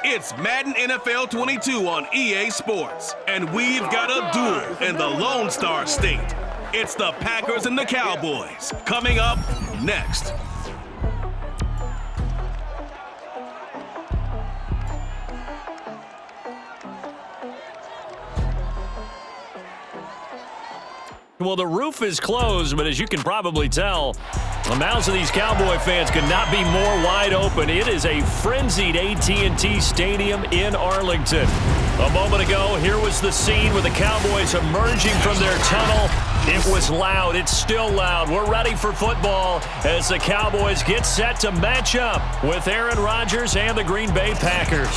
It's Madden NFL 22 on EA Sports, and we've got a duel in the Lone Star State. It's the Packers and the Cowboys, coming up next. Well, the roof is closed, but as you can probably tell, the mouths of these Cowboy fans could not be more wide open. It is a frenzied AT&T Stadium in Arlington. A moment ago, here was the scene with the Cowboys emerging from their tunnel. It was loud. It's still loud. We're ready for football as the Cowboys get set to match up with Aaron Rodgers and the Green Bay Packers.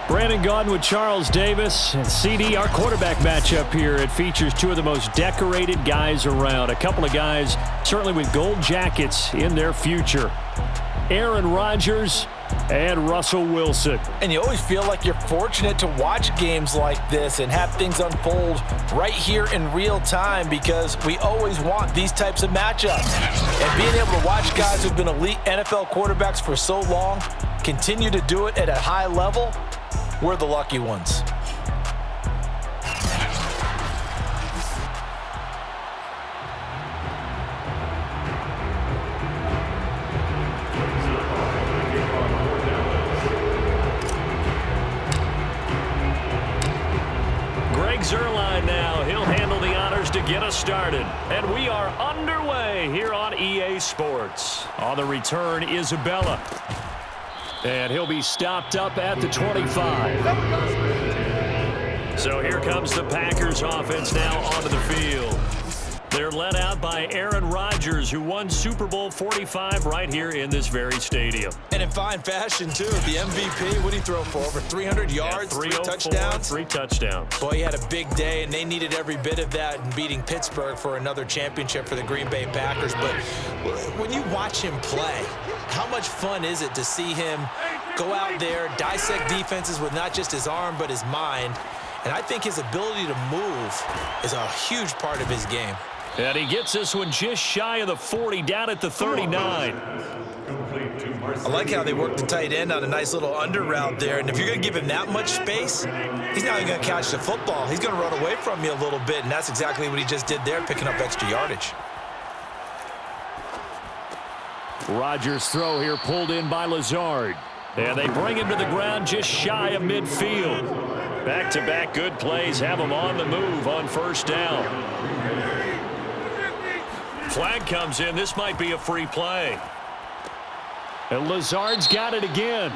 Brandon Gaudin with Charles Davis. And CD, our quarterback matchup here, it features two of the most decorated guys around. A couple of guys certainly with gold jackets in their future. Aaron Rodgers and Russell Wilson. And you always feel like you're fortunate to watch games like this and have things unfold right here in real time, because we always want these types of matchups. And being able to watch guys who've been elite NFL quarterbacks for so long continue to do it at a high level, we're the lucky ones. Greg Zuerlein now. He'll handle the honors to get us started. And we are underway here on EA Sports. On the return, Isabella. And he'll be stopped up at the 25. So here comes the Packers offense now onto the field. They're led out by Aaron Rodgers, who won Super Bowl 45 right here in this very stadium. And in fine fashion, too. The MVP, what did he throw for? Over 300 yards, 3 touchdowns? 3 touchdowns. Boy, he had a big day, and they needed every bit of that in beating Pittsburgh for another championship for the Green Bay Packers. But when you watch him play, how much fun is it to see him go out there, dissect defenses with not just his arm, but his mind? And I think his ability to move is a huge part of his game. And he gets this one just shy of the 40, down at the 39. I like how they work the tight end on a nice little under route there. And if you're going to give him that much space, he's not even going to catch the football. He's going to run away from you a little bit, and that's exactly what he just did there, picking up extra yardage. Rodgers' throw here pulled in by Lazard. And they bring him to the ground just shy of midfield. Back-to-back good plays have him on the move on first down. Flag comes in. This might be a free play. And Lazard's got it again.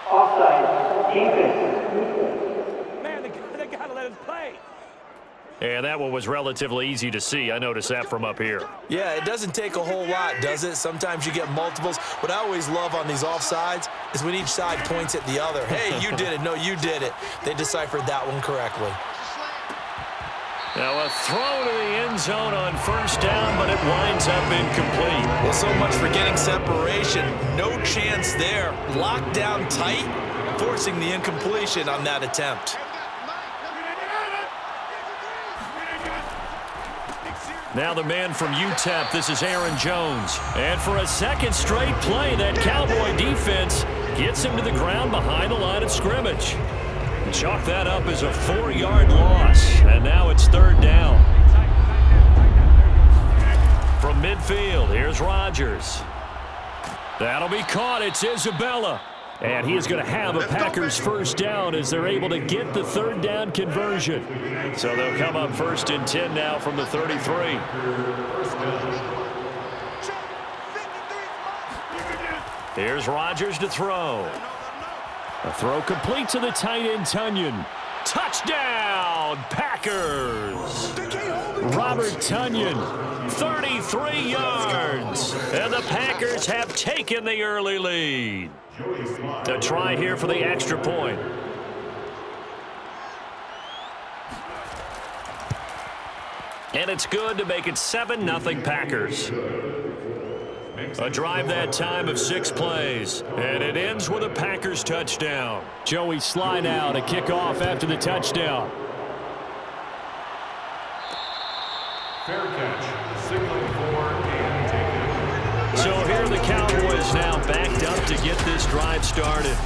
Offside. Defense. Man, they got to let us play. And that one was relatively easy to see. I noticed that from up here. Yeah, it doesn't take a whole lot, does it? Sometimes you get multiples. What I always love on these offsides is when each side points at the other. Hey, you did it. No, you did it. They deciphered that one correctly. Now a throw to the end zone on first down, but it winds up incomplete. Well, so much for getting separation. No chance there. Locked down tight, forcing the incompletion on that attempt. Now the man from UTEP, this is Aaron Jones. And for a second straight play, that Cowboy defense gets him to the ground behind the line of scrimmage. Chalk that up as a 4-yard loss, and now it's third down. From midfield, here's Rodgers. That'll be caught. It's Isabella. And he is going to have a Packers first down as they're able to get the third down conversion. So they'll come up first and 10 now from the 33. Here's Rodgers to throw. A throw complete to the tight end, Tonyan. Touchdown, Packers! Robert Tonyan, 33 yards. And the Packers have taken the early lead. A try here for the extra point. And it's good to make it 7-0 Packers. A drive that time of 6 plays. And it ends with a Packers touchdown. Joey Sly now to kick off after the touchdown. Fair catch. Signaling for and taken. So here are the Cowboys now backed up to get this drive started.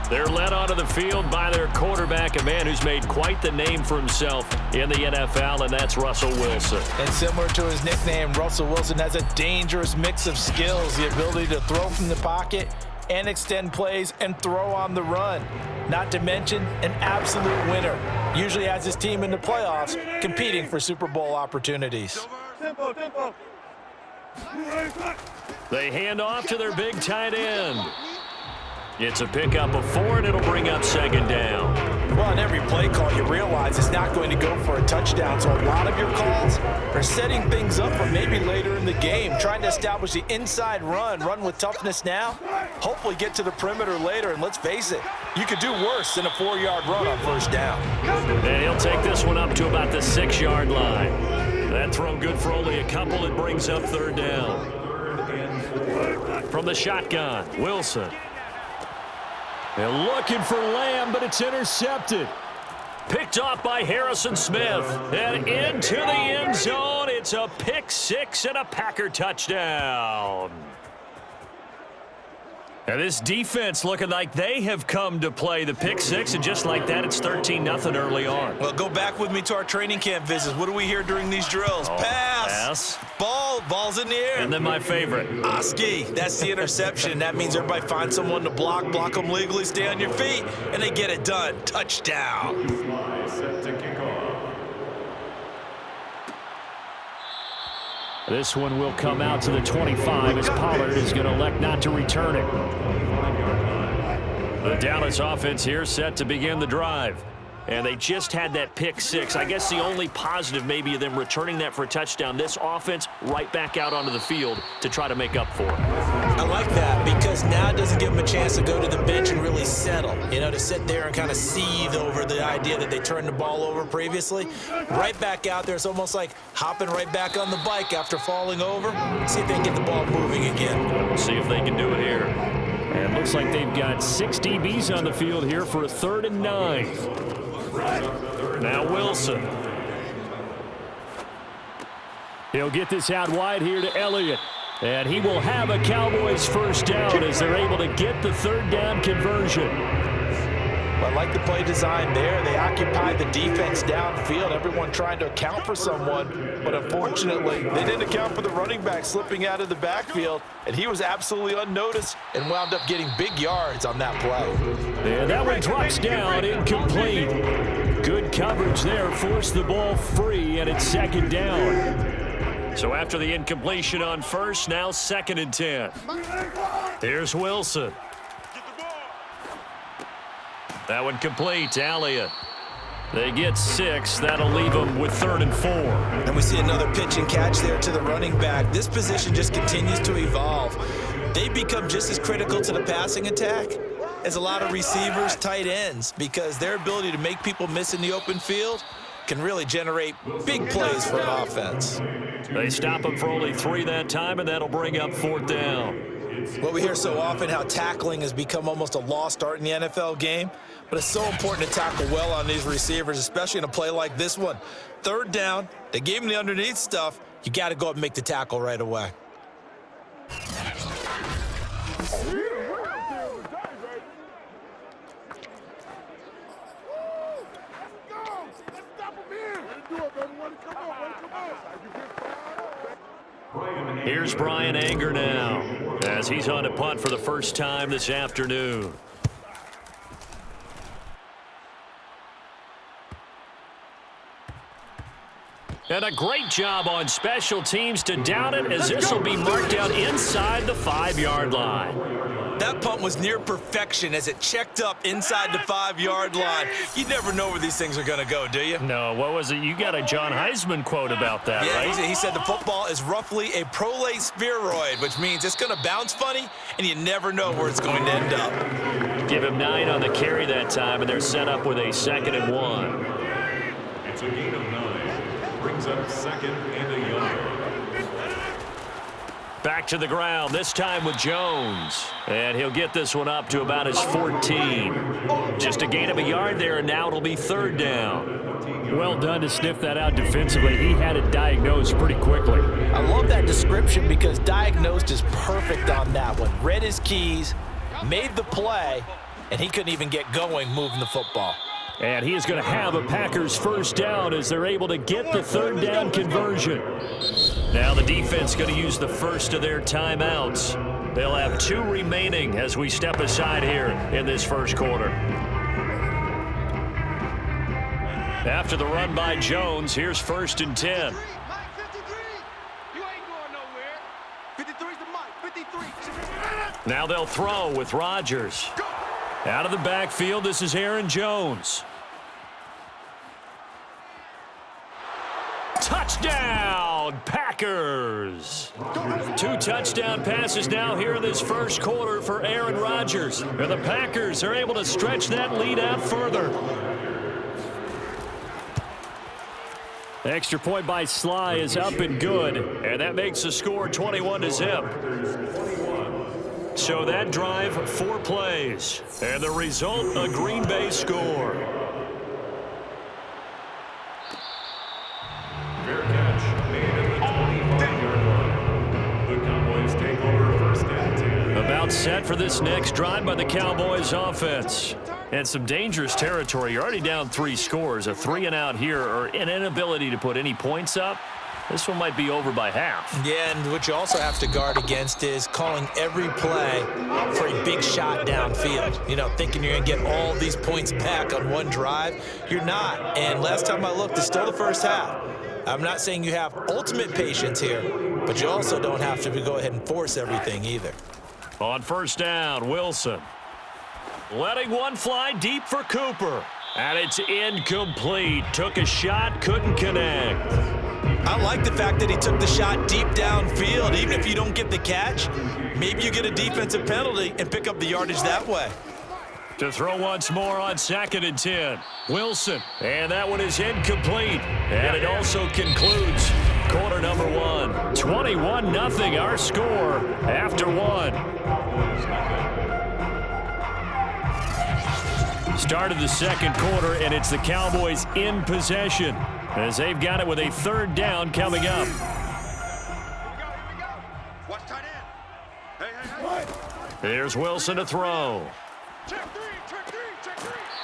They're led onto the field by their quarterback, a man who's made quite the name for himself in the NFL, and that's Russell Wilson. And similar to his nickname, Russell Wilson has a dangerous mix of skills, the ability to throw from the pocket and extend plays and throw on the run. Not to mention an absolute winner. Usually has his team in the playoffs competing for Super Bowl opportunities. They hand off to their big tight end. It's a pickup of 4, and it'll bring up second down. Well, on every play call, you realize it's not going to go for a touchdown, so a lot of your calls are setting things up for maybe later in the game, trying to establish the inside run with toughness now, hopefully get to the perimeter later, and let's face it, you could do worse than a 4-yard run on first down. And he'll take this one up to about the 6-yard line. That throw good for only a couple. It brings up third down. From the shotgun, Wilson. They're looking for Lamb, but it's intercepted. Picked off by Harrison Smith. And into the end zone. It's a pick 6 and a Packer touchdown. And this defense looking like they have come to play. The pick 6, and just like that, it's 13-0 early on. Well, go back with me to our training camp visits. What do we hear during these drills? Pass. Ball's in the air. And then my favorite. Oski, that's the interception. That means everybody finds someone to block them legally, stay on your feet, and they get it done. Touchdown. This one will come out to the 25 as Pollard is going to elect not to return it. The Dallas offense here set to begin the drive. And they just had that pick 6. I guess the only positive maybe of them returning that for a touchdown. This offense right back out onto the field to try to make up for it. I like that because now it doesn't give them a chance to go to the bench and really settle. You know, to sit there and kind of seethe over the idea that they turned the ball over previously. Right back out there. It's almost like hopping right back on the bike after falling over. See if they can get the ball moving again. We'll see if they can do it here. And it looks like they've got 6 DBs on the field here for a 3rd and 9. Now Wilson. He'll get this out wide here to Elliott. And he will have a Cowboys first down as they're able to get the 3rd down conversion. Well, I like the play design there. They occupied the defense downfield, everyone trying to account for someone. But unfortunately, they didn't account for the running back slipping out of the backfield. And he was absolutely unnoticed and wound up getting big yards on that play. And that one drops down, incomplete. Good coverage there, forced the ball free, and it's 2nd down. So after the incompletion on first, now 2nd and 10. Here's Wilson. That one complete, Elliott. They get 6. That'll leave them with 3rd and 4. And we see another pitch and catch there to the running back. This position just continues to evolve. They become just as critical to the passing attack as a lot of receivers, tight ends, because their ability to make people miss in the open field can really generate big plays for an offense. They stop them for only 3 that time, and that'll bring up 4th down. Well, we hear so often how tackling has become almost a lost art in the NFL game, but it's so important to tackle well on these receivers, especially in a play like this one. 3rd down, they gave him the underneath stuff. You got to go up and make the tackle right away. Here's Brian Anger now as he's on a punt for the first time this afternoon. And a great job on special teams to down it as this will be marked down inside the 5-yard line. That punt was near perfection as it checked up inside the 5-yard line. You never know where these things are going to go, do you? No, what was it? You got a John Heisman quote about that, yeah, right? He said the football is roughly a prolate spheroid, which means it's going to bounce funny, and you never know where it's going to end up. Give him 9 on the carry that time, and they're set up with a 2nd and 1. It's a gain of 9. Brings up 2nd and a yard. Back to the ground, this time with Jones. And he'll get this one up to about his 14. Just a gain of a yard there, and now it'll be 3rd down. Well done to sniff that out defensively. He had it diagnosed pretty quickly. I love that description because diagnosed is perfect on that one. Read his keys, made the play, and he couldn't even get going moving the football. And he is going to have a Packers first down as they're able to get the third down conversion. Now the defense going to use the first of their timeouts. They'll have 2 remaining as we step aside here in this first quarter. After the run by Jones, here's 1st and 10. Now they'll throw with Rodgers. Out of the backfield, this is Aaron Jones. Touchdown, Packers! 2 touchdown passes now here in this first quarter for Aaron Rodgers. And the Packers are able to stretch that lead out further. Extra point by Sly is up and good, and that makes the score 21-0. So that drive, 4 plays, and the result, a Green Bay score. Fair catch made at the 25-yard line. The Cowboys take over 1st and 10. About set for this next drive by the Cowboys offense. And some dangerous territory. You're already down 3 scores. A 3-and-out here or an inability to put any points up. This one might be over by half. Yeah, and what you also have to guard against is calling every play for a big shot downfield. You know, thinking you're going to get all these points back on one drive. You're not. And last time I looked, it's still the first half. I'm not saying you have ultimate patience here, but you also don't have to go ahead and force everything either. On 1st down, Wilson. Letting one fly deep for Cooper. And it's incomplete. Took a shot, couldn't connect. I like the fact that he took the shot deep downfield. Even if you don't get the catch, maybe you get a defensive penalty and pick up the yardage that way. To throw once more on 2nd and 10. Wilson. And that one is incomplete. And it also concludes quarter number 1. 21-0 our score after 1. Start of the second quarter, and it's the Cowboys in possession as they've got it with a 3rd down coming up. Here's Wilson to throw.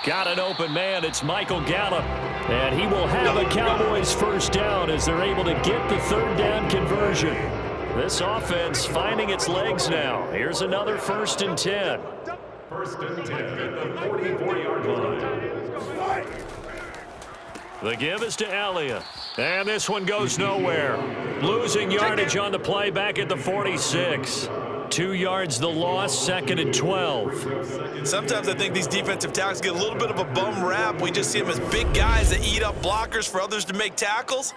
Got an open man. It's Michael Gallup, and he will have a Cowboys first down as they're able to get the 3rd down conversion. This offense finding its legs now. Here's another 1st and 10. 1st and 10 at the 44-yard line. The give is to Elliott. And this one goes nowhere. Losing yardage on the play back at the 46. 2 yards the loss, 2nd and 12. Sometimes I think these defensive tackles get a little bit of a bum rap. We just see them as big guys that eat up blockers for others to make tackles.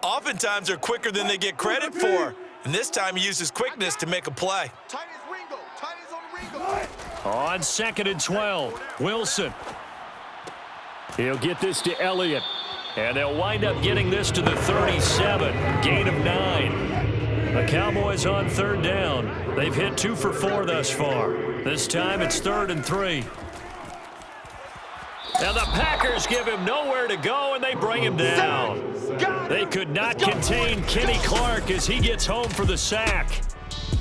Oftentimes they're quicker than they get credit for. And this time he uses quickness to make a play. On 2nd and 12, Wilson. He'll get this to Elliott. And they'll wind up getting this to the 37. Gain of 9. The Cowboys on 3rd down. They've hit 2 for 4 thus far. This time it's 3rd and 3. And the Packers give him nowhere to go, and they bring him down. They could not contain Kenny Clark as he gets home for the sack.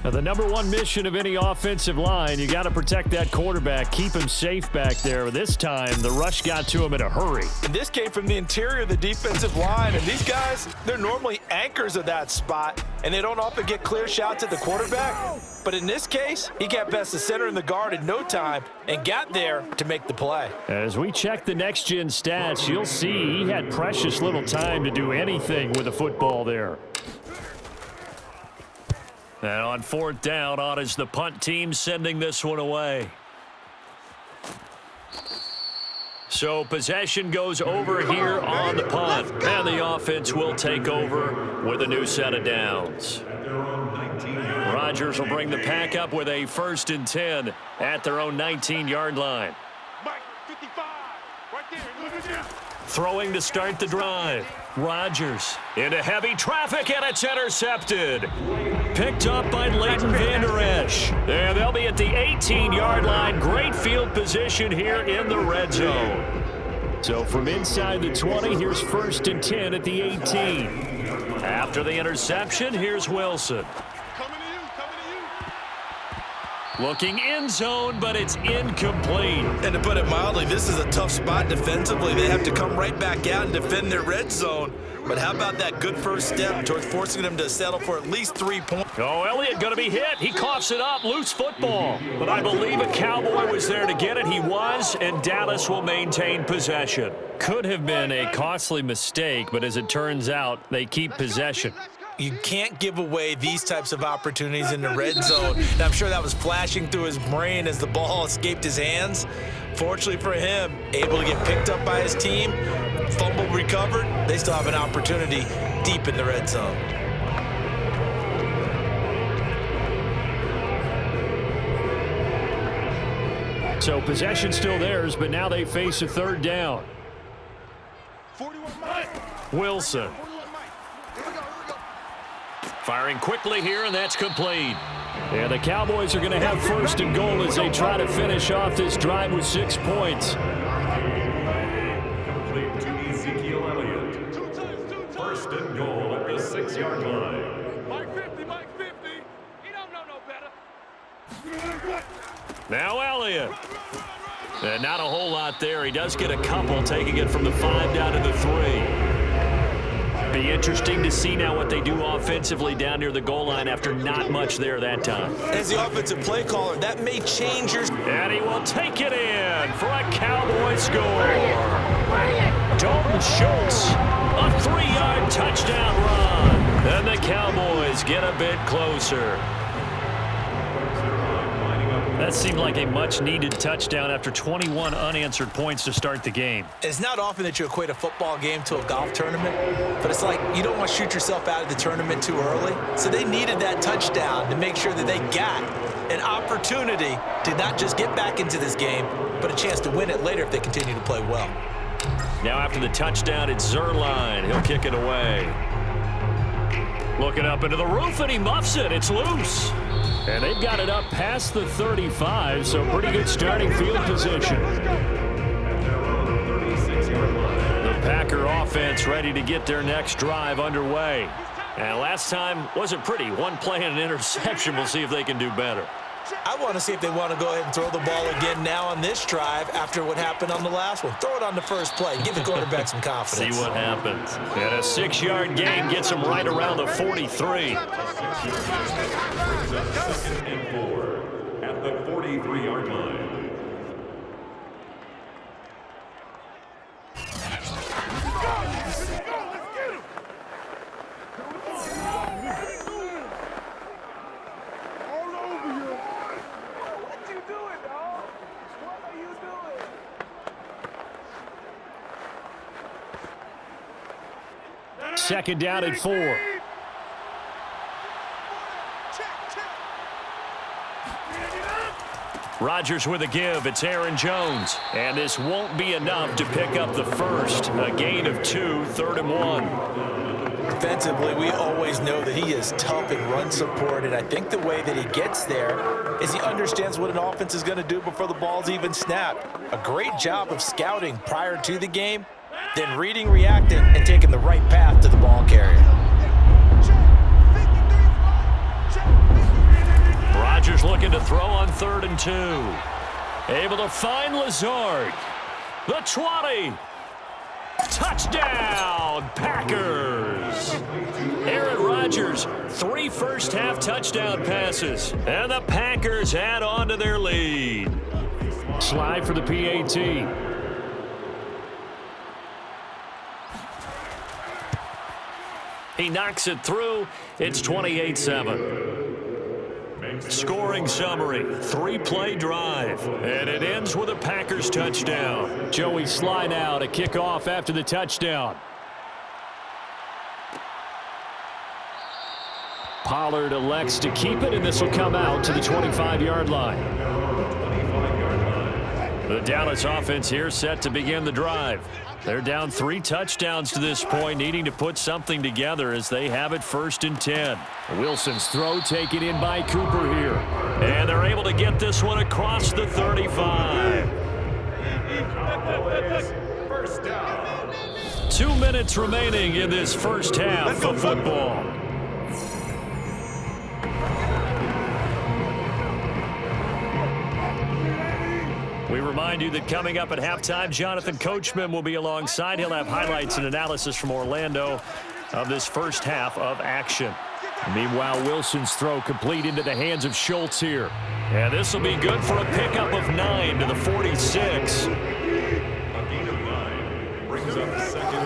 Now, the number 1 mission of any offensive line, you got to protect that quarterback, keep him safe back there. This time, the rush got to him in a hurry. And this came from the interior of the defensive line, and these guys, they're normally anchors of that spot, and they don't often get clear shots at the quarterback. But in this case, he got past the center and the guard in no time and got there to make the play. As we check the next-gen stats, you'll see he had precious little time to do anything with the football there. And on 4th down, on is the punt team sending this one away. So possession goes over here on the punt. And the offense will take over with a new set of downs. Rodgers will bring the pack up with a 1st and 10 at their own 19-yard line. Throwing to start the drive. Rodgers into heavy traffic, and it's intercepted. Picked up by Leighton Vander Esch. And they'll be at the 18-yard line. Great field position here in the red zone. So from inside the 20, here's 1st and 10 at the 18. Out After the interception, here's Wilson. Looking end zone, but it's incomplete. And to put it mildly, this is a tough spot defensively. They have to come right back out and defend their red zone. But how about that good first step towards forcing them to settle for at least 3 points? Oh, Elliott going to be hit. He coughs it up. Loose football. But I believe a Cowboy was there to get it. He was, and Dallas will maintain possession. Could have been a costly mistake, but as it turns out, they keep possession. You can't give away these types of opportunities in the red zone. And I'm sure that was flashing through his brain as the ball escaped his hands. Fortunately for him, able to get picked up by his team, fumble recovered. They still have an opportunity deep in the red zone. So possession still theirs, but now they face a third down. Wilson. Firing quickly here, and that's complete. And the Cowboys are going to have first and goal as they try to finish off this drive with 6 points. Complete to Ezekiel Elliott. First and goal at the 6-yard line. Mike 50, Mike 50. He don't know no better. Now Elliott. And not a whole lot there. He does get a couple, taking it from the 5 down to the 3. Be interesting to see now what they do offensively down near the goal line after not much there that time. As the offensive play caller, that may change your... And he will take it in for a Cowboy score. Dalton Schultz, a 3-yard touchdown run. And the Cowboys get a bit closer. That seemed like a much-needed touchdown after 21 unanswered points to start the game. It's not often that you equate a football game to a golf tournament, but it's like you don't want to shoot yourself out of the tournament too early. So they needed that touchdown to make sure that they got an opportunity to not just get back into this game, but a chance to win it later if they continue to play well. Now after the touchdown, it's Zerline. He'll kick it away. Looking up into the roof, and he muffs it. It's loose. And they've got it up past the 35, so pretty good starting field position. The Packer offense ready to get their next drive underway. And last time wasn't pretty. One play and an interception. We'll see if they can do better. I want to see if they want to go ahead and throw the ball again now on this drive after what happened on the last one. Throw it on the first play. Give the quarterback some confidence. See what happens. And a 6-yard gain gets him right around the 43. Second and 4 at the 43-yard line. Second down and 4. Rodgers with a give. It's Aaron Jones. And this won't be enough to pick up the first. A gain of 2, 3rd and 1. Defensively, we always know that he is tough in run support, and I think the way that he gets there is he understands what an offense is going to do before the ball's even snapped. A great job of scouting prior to the game, then reading, reacting, and taking the right path to the ball carrier. Rodgers looking to throw on 3rd and 2. Able to find Lazard. The 20. Touchdown, Packers. Aaron Rodgers, 3 first-half touchdown passes. And the Packers add on to their lead. Slide for the PAT. He knocks it through. It's 28-7. Scoring summary, 3-play drive, and it ends with a Packers touchdown. Joey Sly now to kick off after the touchdown. Pollard elects to keep it, and this will come out to the 25-yard line. The Dallas offense here set to begin the drive. They're down 3 touchdowns to this point, needing to put something together as they have it 1st and 10. Wilson's throw taken in by Cooper here. And they're able to get this one across the 35. Cowboys, first down. 2 minutes remaining in this first half of football. We remind you that coming up at halftime, Jonathan Coachman will be alongside. He'll have highlights and analysis from Orlando of this first half of action. Meanwhile, Wilson's throw complete into the hands of Schultz here. And this will be good for a pickup of 9 to the 46.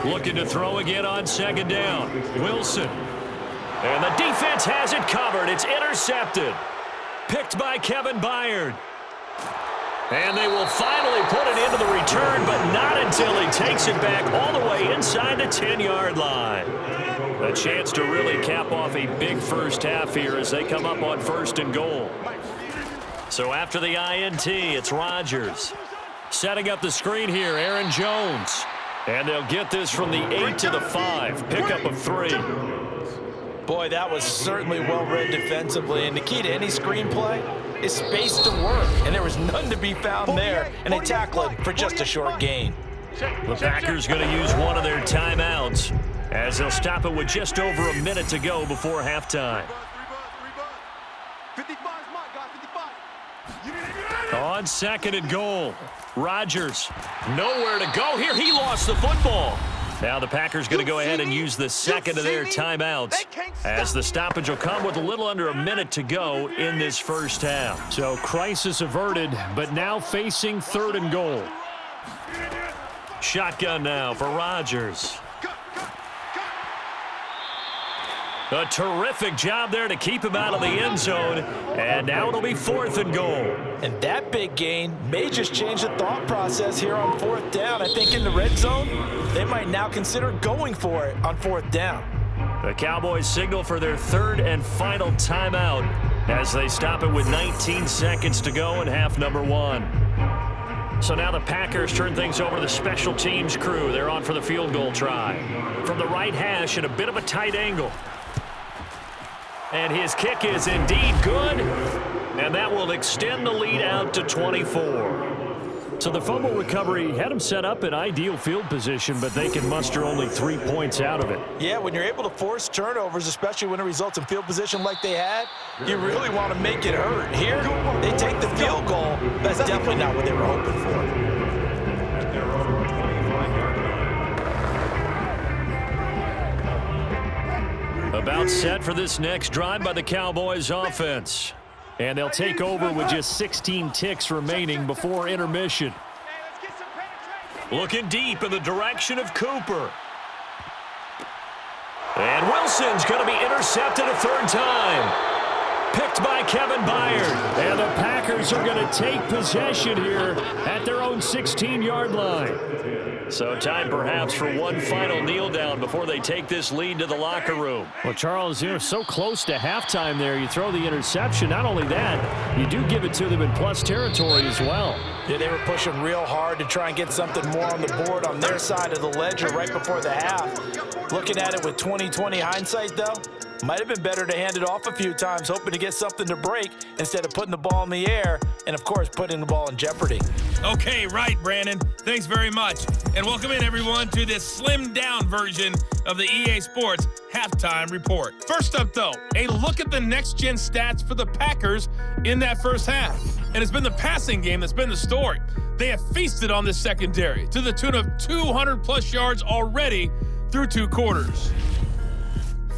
Looking to throw again on second down. Wilson. And the defense has it covered. It's intercepted. Picked by Kevin Byard. And they will finally put it into the return, but not until he takes it back all the way inside the 10-yard line. A chance to really cap off a big first half here as they come up on 1st and goal. So after the INT, it's Rodgers. Setting up the screen here, Aaron Jones. And they'll get this from the 8 to the 5. Pickup of 3. Boy, that was certainly well read defensively. And the key to any screenplay is space to work. And there was none to be found there. And they tackle it for just a short gain. The Packers going to use one of their timeouts as they'll stop it with just over a minute to go before halftime. On 2nd and goal, Rodgers nowhere to go here. He lost the football. Now the Packers going to go ahead and use the second of their timeouts as the stoppage will come with a little under a minute to go in this first half. So crisis averted, but now facing 3rd and goal. Shotgun now for Rodgers. A terrific job there to keep him out of the end zone. And now it'll be 4th and goal. And that big gain may just change the thought process here on 4th down. I think in the red zone, they might now consider going for it on 4th down. The Cowboys signal for their 3rd and final timeout as they stop it with 19 seconds to go in half number 1. So now the Packers turn things over to the special teams crew. They're on for the field goal try. From the right hash at a bit of a tight angle. And his kick is indeed good, and that will extend the lead out to 24. So the fumble recovery had him set up in ideal field position, but they can muster only 3 points out of it. Yeah, when you're able to force turnovers, especially when it results in field position like they had, you really want to make it hurt. Here, they take the field goal. That's definitely not what they were hoping for. About set for this next drive by the Cowboys offense. And they'll take over with just 16 ticks remaining before intermission. Looking deep in the direction of Cooper. And Wilson's going to be intercepted a 3rd time. Picked by Kevin Byard. And the Packers are going to take possession here at their own 16-yard line. So time perhaps for one final kneel down before they take this lead to the locker room. Well, Charles, you're so close to halftime there. You throw the interception. Not only that, you do give it to them in plus territory as well. Yeah, they were pushing real hard to try and get something more on the board on their side of the ledger right before the half. Looking at it with 20/20 hindsight, though, might have been better to hand it off a few times, hoping to get something to break instead of putting the ball in the air and, of course, putting the ball in jeopardy. Okay, right, Brandon. Thanks very much. And welcome in, everyone, to this slimmed-down version of the EA Sports Halftime Report. First up, though, a look at the next-gen stats for the Packers in that first half. And it's been the passing game that's been the story. They have feasted on this secondary to the tune of 200-plus yards already through 2 quarters.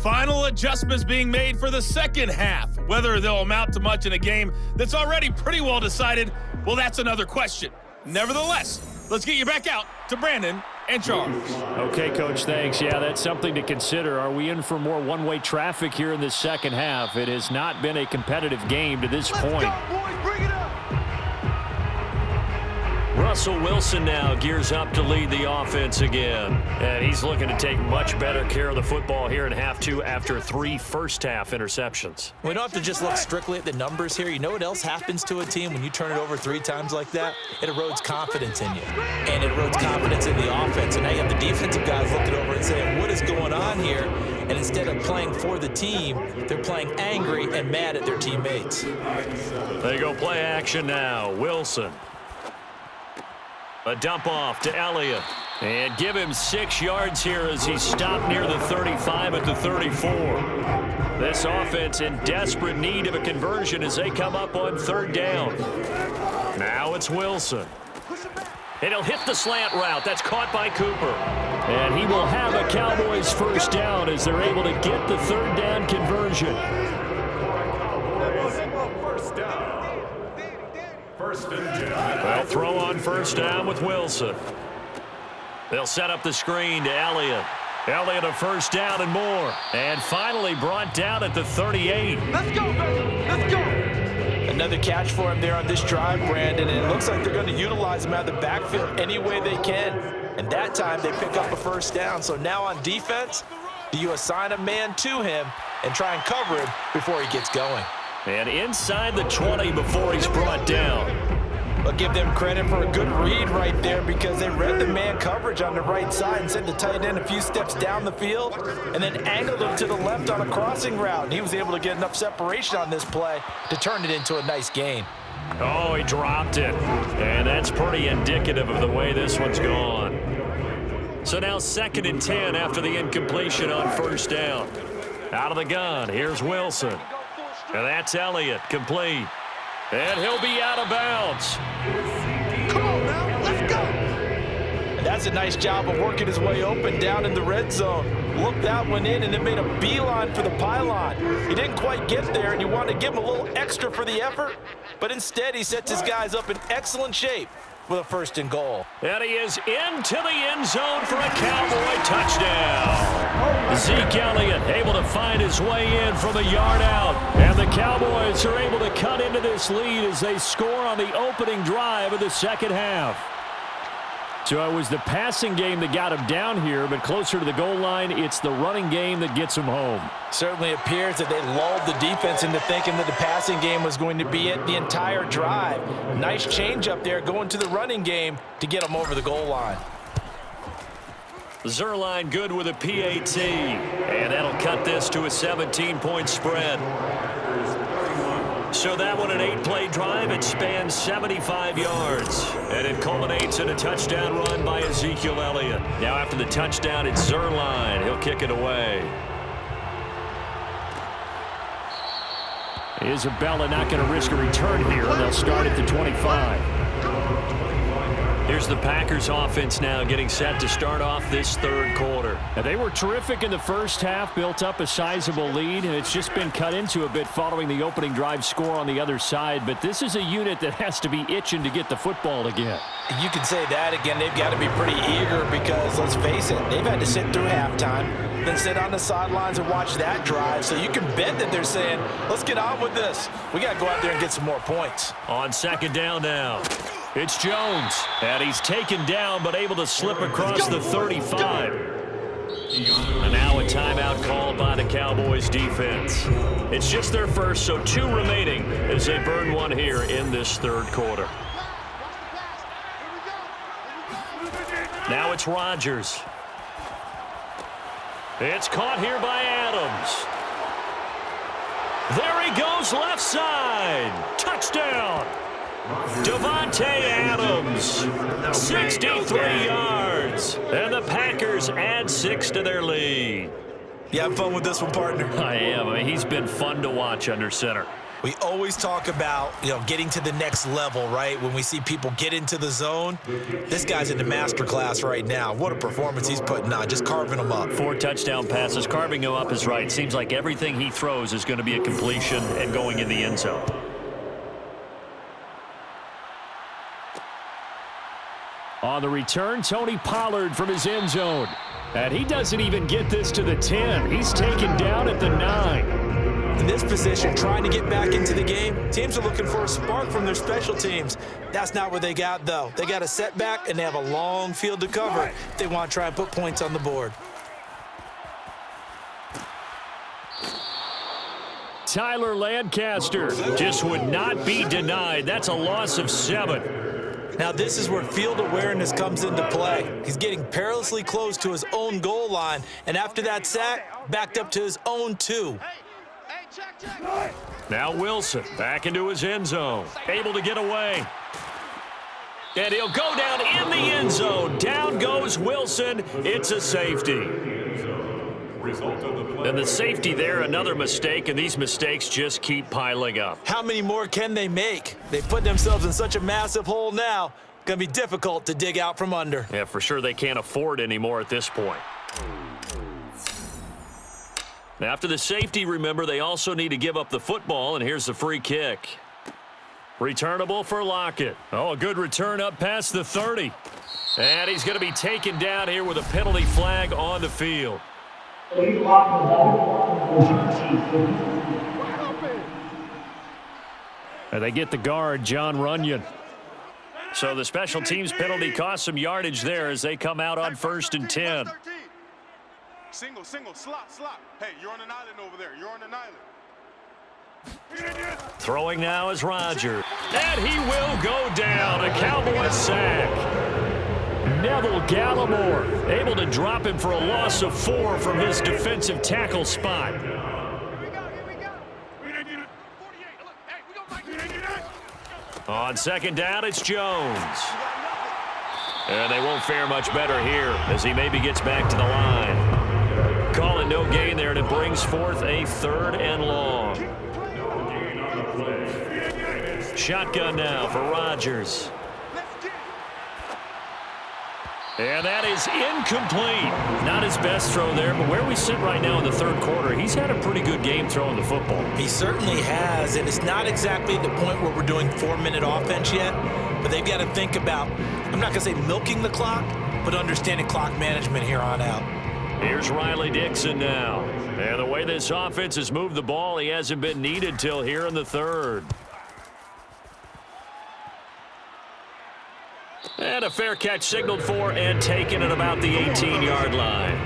Final adjustments being made for the second half. Whether they'll amount to much in a game that's already pretty well decided, well, that's another question. Nevertheless, let's get you back out to Brandon and Charles. Okay, Coach, thanks. Yeah, that's something to consider. Are we in for more one-way traffic here in this second half? It has not been a competitive game to this point. Go, boys, bring it up. Russell Wilson now gears up to lead the offense again. And he's looking to take much better care of the football here in half 2 after 3 first-half interceptions. We don't have to just look strictly at the numbers here. You know what else happens to a team when you turn it over 3 times like that? It erodes confidence in you. And it erodes confidence in the offense. And now you have the defensive guys looking over and saying, what is going on here? And instead of playing for the team, they're playing angry and mad at their teammates. They go play action now. Wilson. A dump off to Elliott. And give him 6 yards here as he stopped near the 35 at the 34. This offense in desperate need of a conversion as they come up on 3rd down. Now it's Wilson. And he'll hit the slant route. That's caught by Cooper. And he will have a Cowboys first down as they're able to get the 3rd down conversion. First down. First and 10. Well, throw on first down with Wilson. They'll set up the screen to Elliott. Elliott a first down and more. And finally brought down at the 38. Let's go, baby. Let's go. Another catch for him there on this drive, Brandon, and it looks like they're going to utilize him out of the backfield any way they can. And that time they pick up a first down. So now on defense, do you assign a man to him and try and cover him before he gets going? And inside the 20 before he's brought down. I'll give them credit for a good read right there because they read the man coverage on the right side and sent the tight end a few steps down the field and then angled him to the left on a crossing route. And he was able to get enough separation on this play to turn it into a nice gain. Oh, he dropped it. And that's pretty indicative of the way this one's gone. So now 2nd and 10 after the incompletion on first down. Out of the gun, here's Wilson. And that's Elliott, complete. And he'll be out of bounds. Come on now, let's go. And that's a nice job of working his way open down in the red zone. Looked that one in and then made a beeline for the pylon. He didn't quite get there, and you want to give him a little extra for the effort, but instead he sets his guys up in excellent shape with a 1st and goal. And he is into the end zone for a Cowboy touchdown. Zeke Elliott able to find his way in from a yard out. And the Cowboys are able to cut into this lead as they score on the opening drive of the 2nd half. So it was the passing game that got him down here, but closer to the goal line, it's the running game that gets him home. Certainly appears that they lulled the defense into thinking that the passing game was going to be it the entire drive. Nice change up there going to the running game to get them over the goal line. Zerline good with a PAT, and that'll cut this to a 17-point spread. So that one, an 8-play drive, it spans 75 yards, and it culminates in a touchdown run by Ezekiel Elliott. Now after the touchdown, it's Zerline. He'll kick it away. Isabella not going to risk a return here. They'll start at the 25. Here's the Packers offense now getting set to start off this 3rd quarter. Now, they were terrific in the first half, built up a sizable lead, and it's just been cut into a bit following the opening drive score on the other side. But this is a unit that has to be itching to get the football again. You can say that again. They've got to be pretty eager because, let's face it, they've had to sit through halftime, then sit on the sidelines and watch that drive. So you can bet that they're saying, let's get on with this. We got to go out there and get some more points. On 2nd down now. It's Jones, and he's taken down but able to slip across the 35. And now a timeout called by the Cowboys defense. It's just their first, so 2 remaining as they burn one here in this 3rd quarter. Now it's Rodgers. It's caught here by Adams. There he goes left side. Touchdown. Devontae Adams, 63 yards, and the Packers add 6 to their lead. You have fun with this one, partner? I am. I mean, he's been fun to watch under center. We always talk about, getting to the next level, right? When we see people get into the zone, this guy's in the master class right now. What a performance he's putting on, just carving them up. 4 touchdown passes. Carving him up is right. Seems like everything he throws is going to be a completion and going in the end zone. On the return, Tony Pollard from his end zone. And he doesn't even get this to the 10. He's taken down at the 9. In this position, trying to get back into the game, teams are looking for a spark from their special teams. That's not what they got, though. They got a setback, and they have a long field to cover if they want to try and put points on the board. Tyler Lancaster just would not be denied. That's a loss of 7. Now, this is where field awareness comes into play. He's getting perilously close to his own goal line, and after that sack, backed up to his own 2. Now Wilson back into his end zone, able to get away. And he'll go down in the end zone. Down goes Wilson. It's a safety. And the safety there, another mistake, and these mistakes just keep piling up. How many more can they make? They put themselves in such a massive hole now. Going to be difficult to dig out from under. Yeah, for sure they can't afford anymore at this point. After the safety, remember, they also need to give up the football, and here's the free kick. Returnable for Lockett. Oh, a good return up past the 30. And he's going to be taken down here with a penalty flag on the field. And they get the guard, John Runyon. So the special teams penalty cost some yardage there as they come out on 1st and 10. Single, slot. Hey, you're on an island over there. You're on an island. Throwing now is Roger. And he will go down. A Cowboys sack. Neville Gallimore able to drop him for a loss of 4 from his defensive tackle spot. On 2nd down, it's Jones. And they won't fare much better here as he maybe gets back to the line. Call it no gain there, and it brings forth a 3rd and long. Shotgun now for Rodgers. And that is incomplete. Not his best throw there, but where we sit right now in the 3rd quarter, he's had a pretty good game throwing the football. He certainly has, and it's not exactly the point where we're doing 4-minute offense yet, but they've got to think about, I'm not going to say milking the clock, but understanding clock management here on out. Here's Riley Dixon now. And the way this offense has moved the ball, he hasn't been needed till here in the 3rd. And a fair catch signaled for and taken at about the 18-yard line.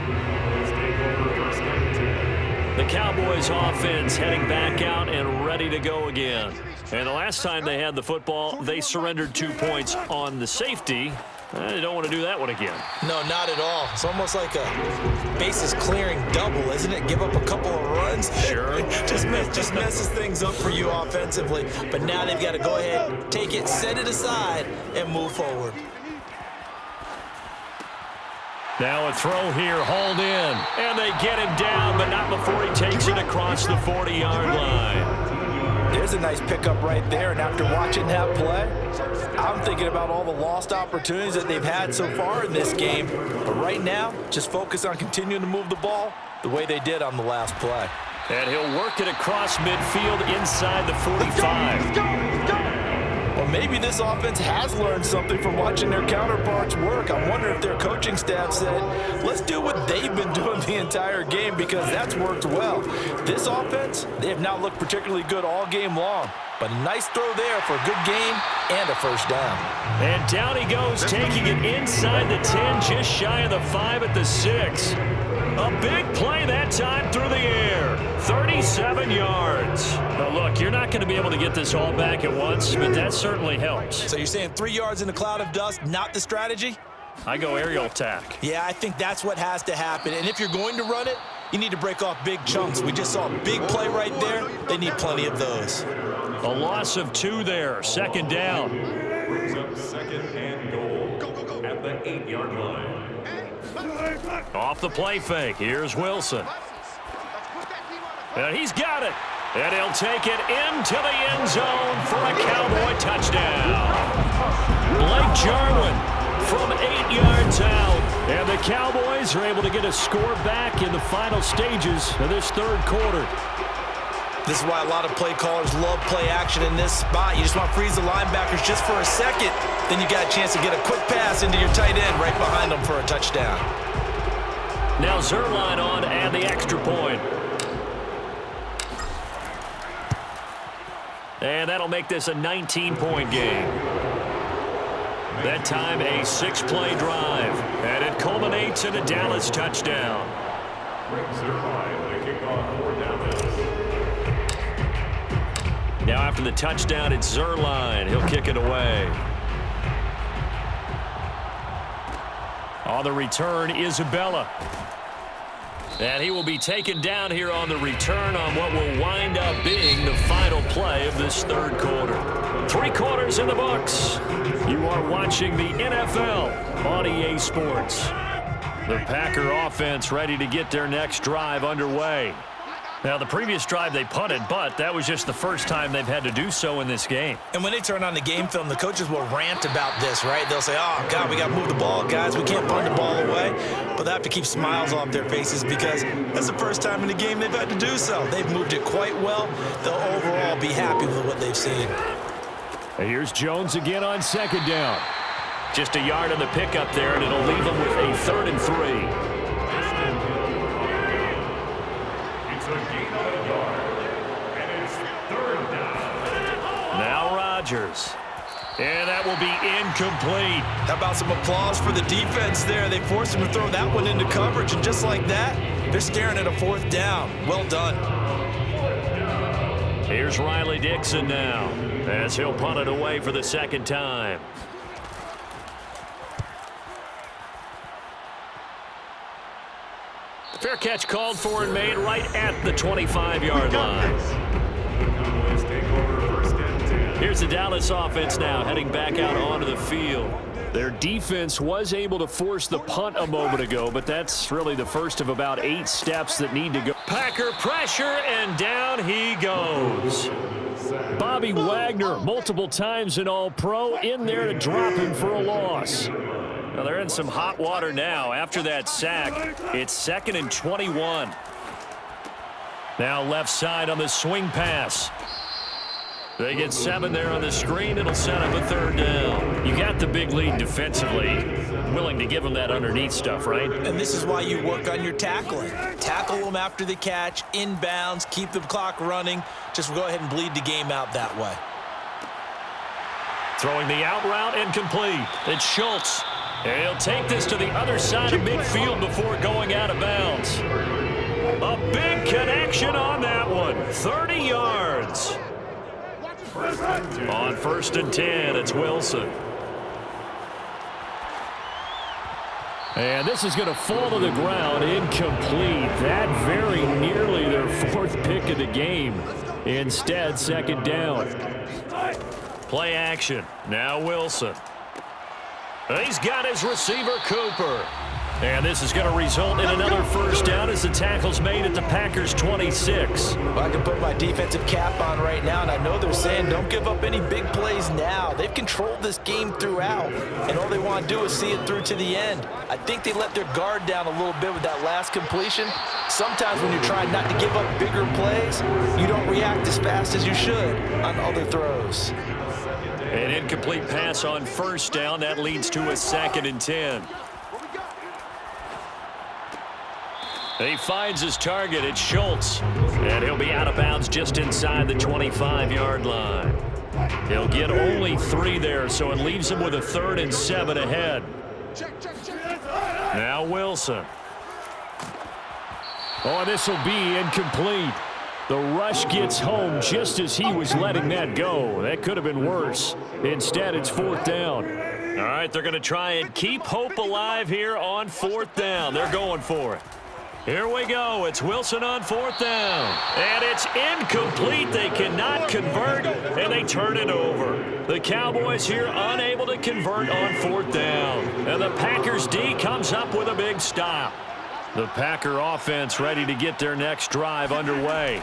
The Cowboys offense heading back out and ready to go again. And the last time they had the football, they surrendered 2 points on the safety. They don't want to do that one again. No, not at all. It's almost like a bases clearing double, isn't it? Give up a couple of runs. Sure. just messes things up for you offensively. But now they've got to go ahead, take it, set it aside, and move forward. Now a throw here, hauled in. And they get him down, but not before he takes it across the 40-yard line. There's a nice pickup right there, and after watching that play, I'm thinking about all the lost opportunities that they've had so far in this game. But right now, just focus on continuing to move the ball the way they did on the last play. And he'll work it across midfield inside the 45. Well, maybe this offense has learned something from watching their counterparts work. I'm wondering if their coaching staff said, let's do what they've been doing the entire game, because that's worked well. This offense, they have not looked particularly good all game long. But a nice throw there for a good gain and a 1st down. And down he goes, taking it inside the 10, just shy of the 5 at the 6. A big play that time through the air. 37 yards. Now look, you're not going to be able to get this all back at once, but that certainly helps. So you're saying 3 yards in a cloud of dust, not the strategy? I go aerial attack. Yeah, I think that's what has to happen. And if you're going to run it, you need to break off big chunks. We just saw a big play right there. They need plenty of those. A loss of 2 there. 2nd down. Brings up 2nd and goal at the 8-yard line. Off the play fake. Here's Wilson. And he's got it. And he'll take it into the end zone for a Cowboy touchdown. Blake Jarwin from 8 yards out. And the Cowboys are able to get a score back in the final stages of this 3rd quarter. This is why a lot of play callers love play action in this spot. You just want to freeze the linebackers just for a second. Then you got a chance to get a quick pass into your tight end right behind them for a touchdown. Now Zerline on and the extra point. And that'll make this a 19-point game. That time a 6-play drive. And it culminates in a Dallas touchdown. Now after the touchdown, it's Zerline. He'll kick it away. On the return, Isabella. And he will be taken down here on the return on what will wind up being the final play of this third quarter. 3 quarters in the books. You are watching the NFL on EA Sports. The Packer offense ready to get their next drive underway. Now, the previous drive they punted, but that was just the first time they've had to do so in this game. And when they turn on the game film, the coaches will rant about this, right? They'll say, oh, God, we got to move the ball, guys. We can't punt the ball away. But they have to keep smiles off their faces because that's the first time in the game they've had to do so. They've moved it quite well. They'll overall be happy with what they've seen. And here's Jones again on second down. Just a yard on the pickup there, and it'll leave them with a 3rd and 3. It's a gain of a yard, and it's 3rd down. Now Rodgers. And that will be incomplete. How about some applause for the defense there? They forced him to throw that one into coverage, and just like that, they're staring at a 4th down. Well done. Here's Riley Dixon now, as he'll punt it away for the second time. Fair catch called for and made right at the 25-yard line. The Cowboys take over 1st and 10. Here's the Dallas offense now heading back out onto the field. Their defense was able to force the punt a moment ago, but that's really the first of about 8 steps that need to go. Packer pressure, and down he goes. Bobby Wagner, multiple times an All-Pro, in there to drop him for a loss. Now they're in some hot water now after that sack. It's 2nd and 21. Now left side on the swing pass. They get 7 there on the screen. It'll set up a 3rd down. You got the big lead defensively. Willing to give them that underneath stuff, right? And this is why you work on your tackling. Tackle them after the catch, inbounds, keep the clock running. Just go ahead and bleed the game out that way. Throwing the out route incomplete. It's Schultz. And he'll take this to the other side of midfield before going out of bounds. A big connection on that one. 30 yards. On 1st and 10, it's Wilson. And this is going to fall to the ground, incomplete. That very nearly their 4th pick of the game. Instead, 2nd down. Play action. Now Wilson. He's got his receiver, Cooper. And this is going to result in another 1st down as the tackle's made at the Packers' 26. Well, I can put my defensive cap on right now, and I know they're saying don't give up any big plays now. They've controlled this game throughout, and all they want to do is see it through to the end. I think they let their guard down a little bit with that last completion. Sometimes when you're trying not to give up bigger plays, you don't react as fast as you should on other throws. An incomplete pass on 1st down. That leads to a 2nd and 10. He finds his target. It's Schultz. And he'll be out of bounds just inside the 25-yard line. He'll get only 3 there, so it leaves him with a 3rd and 7 ahead. Now Wilson. Oh, this will be incomplete. The rush gets home just as he was letting that go. That could have been worse. Instead, it's 4th down. All right, they're going to try and keep hope alive here on 4th down. They're going for it. Here we go. It's Wilson on 4th down. And it's incomplete. They cannot convert, and they turn it over. The Cowboys here unable to convert on 4th down. And the Packers D comes up with a big stop. The Packer offense ready to get their next drive underway.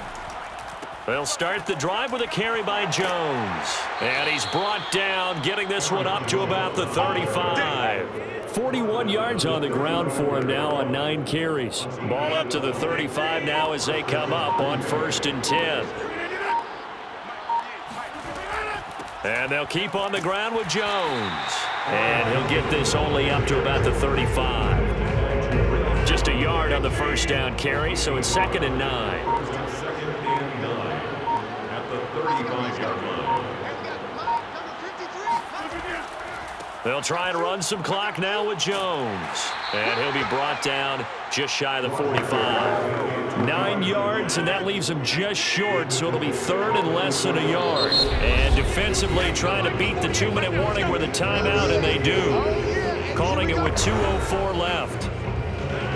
They'll start the drive with a carry by Jones. And he's brought down, getting this one up to about the 35. 41 yards on the ground for him now on 9 carries. Ball up to the 35 now as they come up on 1st and 10. And they'll keep on the ground with Jones. And he'll get this only up to about the 35. Just a yard on the 1st down carry, so it's 2nd and 9. 2nd and 9 at the 35-yard line. They'll try and run some clock now with Jones. And he'll be brought down just shy of the 45. 9 yards, and that leaves him just short, so it'll be 3rd and less than a yard. And defensively trying to beat the 2-minute warning with a timeout, and they do. Calling it with 2:04 left.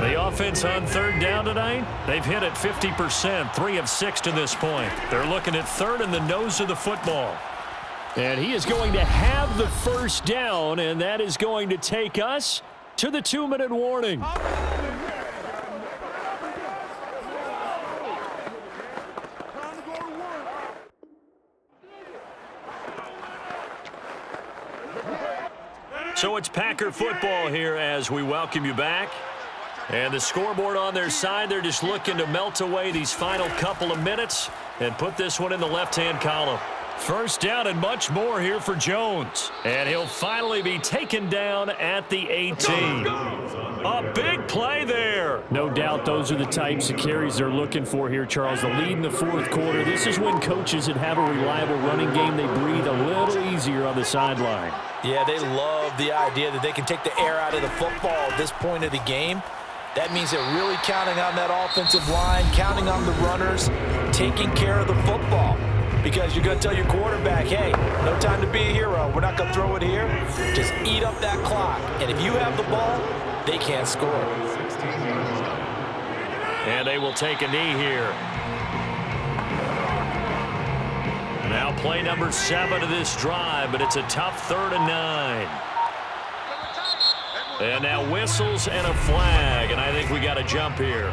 The offense on third down tonight, they've hit it 50%, 3 of 6 to this point. They're looking at third in the nose of the football. And he is going to have the first down, and that is going to take us to the 2-minute warning. So it's Packer football here as we welcome you back. And the scoreboard on their side, they're just looking to melt away these final couple of minutes and put this one in the left-hand column. First down and much more here for Jones. And he'll finally be taken down at the 18. A big play there. No doubt those are the types of carries they're looking for here, Charles. The lead in the fourth quarter. This is when coaches that have a reliable running game, they breathe a little easier on the sideline. Yeah, they love the idea that they can take the air out of the football at this point of the game. That means they're really counting on that offensive line, counting on the runners, taking care of the football. Because you're going to tell your quarterback, hey, no time to be a hero. We're not going to throw it here. Just eat up that clock. And if you have the ball, they can't score. And they will take a knee here. Now play number 7 of this drive, but it's a tough 3rd and 9. And now whistles and a flag, and I think we got a jump here.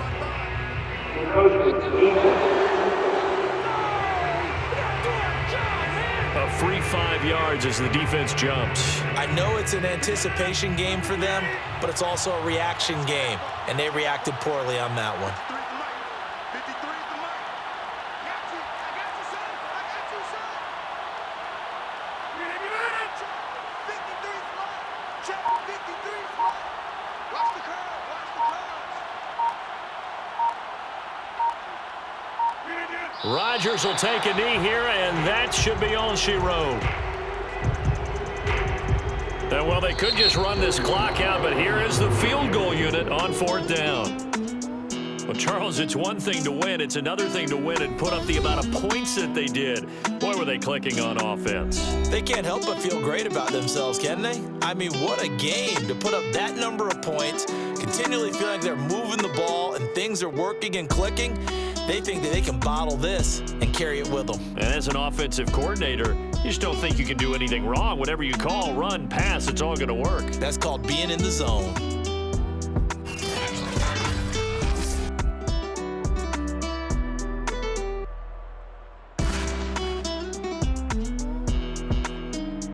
A free 5 yards as the defense jumps. I know it's an anticipation game for them, but it's also a reaction game, and they reacted poorly on that one. Rodgers will take a knee here, and that should be all she wrote. Well, they could just run this clock out, but here is the field goal unit on 4th down. Well, Charles, it's one thing to win. It's another thing to win and put up the amount of points that they did. Boy, were they clicking on offense. They can't help but feel great about themselves, can they? I mean, what a game to put up that number of points, continually feeling like they're moving the ball and things are working and clicking. They think that they can bottle this and carry it with them. And as an offensive coordinator, you just don't think you can do anything wrong. Whatever you call, run, pass, it's all going to work. That's called being in the zone.